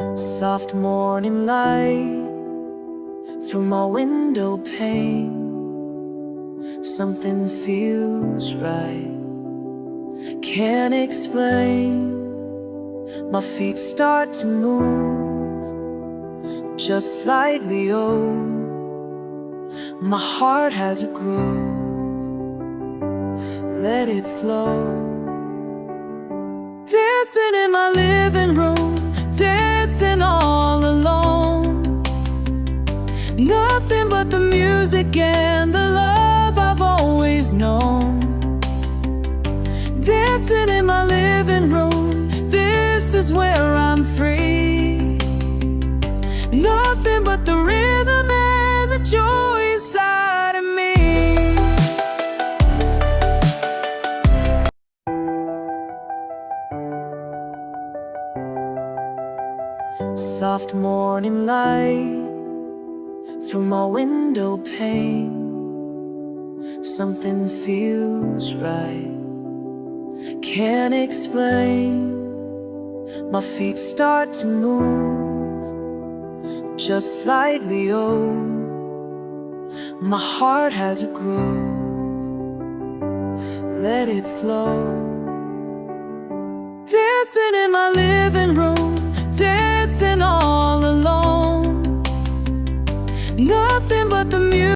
Soft morning light through my window pane. Something feels right, can't explain. My feet start to move, just slightly, oh. My heart has a groove, let it flow. Dancing in my living room, dancing all alone. Nothing but the music and the love I've always known. Dancing in my living room, this is where I'm free. Nothing but the rhythm and the joy inside of me. Soft morning light through my window pane. Something feels right, can't explain. My feet start to move, just slightly, oh. My heart has a groove, let it flow. Dancing in my living room, dancing all alone. Nothing but the